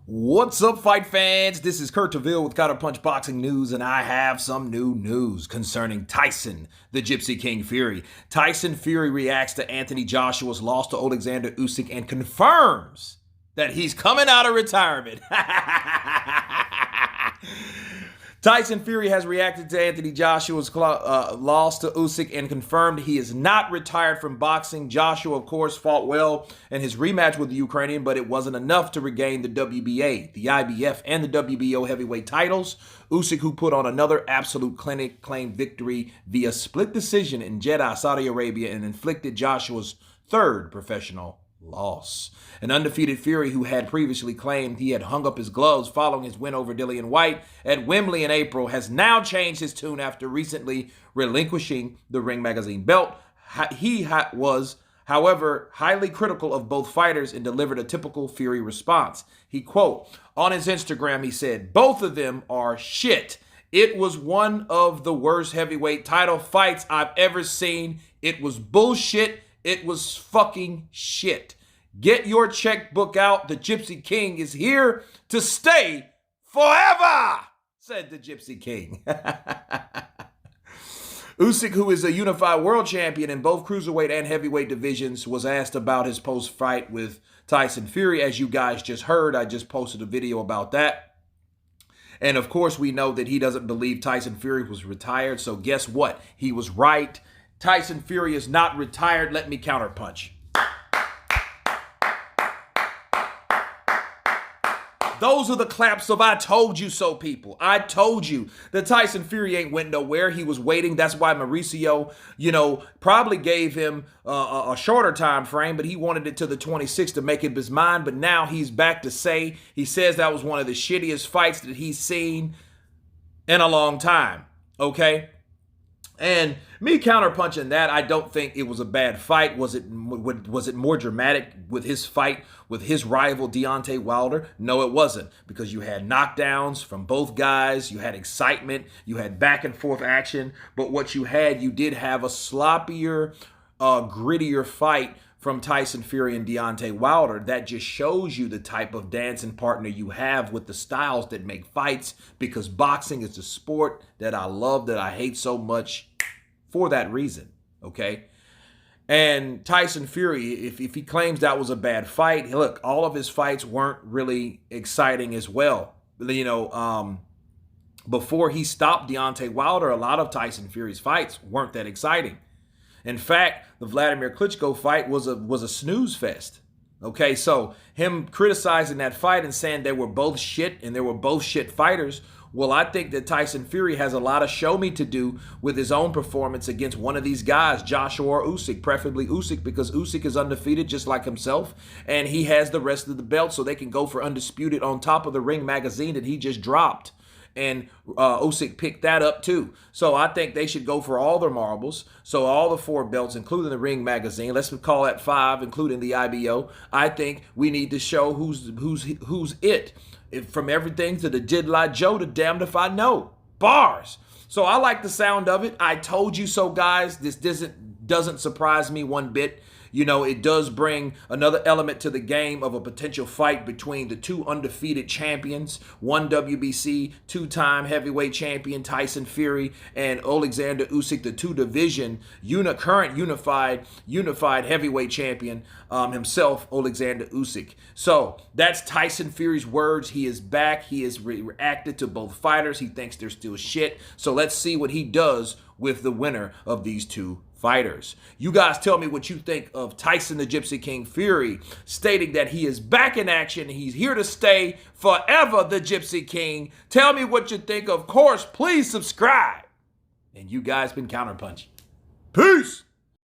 What's up, fight fans? This is Kurt Taville with Counterpunch Boxing News, and I have some new news concerning Tyson, the Gypsy King Fury. Tyson Fury reacts to Anthony Joshua's loss to Alexander Usyk and confirms that he's coming out of retirement. Tyson Fury has reacted to Anthony Joshua's loss to Usyk and confirmed he is not retired from boxing. Joshua, of course, fought well in his rematch with the Ukrainian, but it wasn't enough to regain the WBA, the IBF, and the WBO heavyweight titles. Usyk, who put on another absolute clinic, claimed victory via split decision in Jeddah, Saudi Arabia, and inflicted Joshua's third professional loss. An undefeated Fury who had previously claimed he had hung up his gloves following his win over Dillian White at Wembley in April has now changed his tune after recently relinquishing the Ring Magazine belt. He was, however, highly critical of both fighters and delivered a typical Fury response. He, quote, on his Instagram, he said, "Both of them are shit. It was one of the worst heavyweight title fights I've ever seen. It was bullshit. It was fucking shit. Get your checkbook out. The Gypsy King is here to stay forever," said the Gypsy King. Usyk, who is a unified world champion in both cruiserweight and heavyweight divisions, was asked about his post-fight with Tyson Fury. As you guys just heard, I just posted a video about that. And of course, we know that he doesn't believe Tyson Fury was retired. So guess what? He was right. Tyson Fury is not retired. Let me counterpunch. Those are the claps of "I told you so," people. I told you that Tyson Fury ain't went nowhere. He was waiting. That's why Mauricio, probably gave him a shorter time frame, but he wanted it to the 26th to make up his mind. But now he's back to say, he says that was one of the shittiest fights that he's seen in a long time. Okay? And me counterpunching that, I don't think it was a bad fight. Was it more dramatic with his fight with his rival Deontay Wilder? No, it wasn't, because you had knockdowns from both guys, you had excitement, you had back and forth action. But what you did have a sloppier, grittier fight from Tyson Fury and Deontay Wilder. That just shows you the type of dancing partner you have with the styles that make fights, because boxing is a sport that I love, that I hate so much for that reason, okay? And Tyson Fury, if he claims that was a bad fight, look, all of his fights weren't really exciting as well. Before he stopped Deontay Wilder, a lot of Tyson Fury's fights weren't that exciting. In fact, the Vladimir Klitschko fight was a snooze fest. Okay, so him criticizing that fight and saying they were both shit and they were both shit fighters, well, I think that Tyson Fury has a lot of show me to do with his own performance against one of these guys, Joshua or Usyk, preferably Usyk, because Usyk is undefeated just like himself, and he has the rest of the belt, so they can go for undisputed on top of the Ring Magazine that he just dropped. And Usyk picked that up too. So I think they should go for all their marbles. So all the 4 belts, including the Ring Magazine, let's call that 5, including the IBO. I think we need to show who's it. From everything to the Did-Lie Joe to Damned If I Know. Bars. So I like the sound of it. I told you so, guys. This doesn't surprise me one bit. It does bring another element to the game of a potential fight between the 2 undefeated champions, one WBC, 2-time heavyweight champion Tyson Fury, and Alexander Usyk, the 2-division current unified heavyweight champion himself, Alexander Usyk. So that's Tyson Fury's words. He is back. He has reacted to both fighters. He thinks they're still shit. So let's see what he does with the winner of these 2 fighters. You guys tell me what you think of Tyson the Gypsy King Fury stating that he is back in action. He's here to stay forever, the Gypsy King. Tell me what you think. Of course, please subscribe. And you guys been counterpunching. Peace.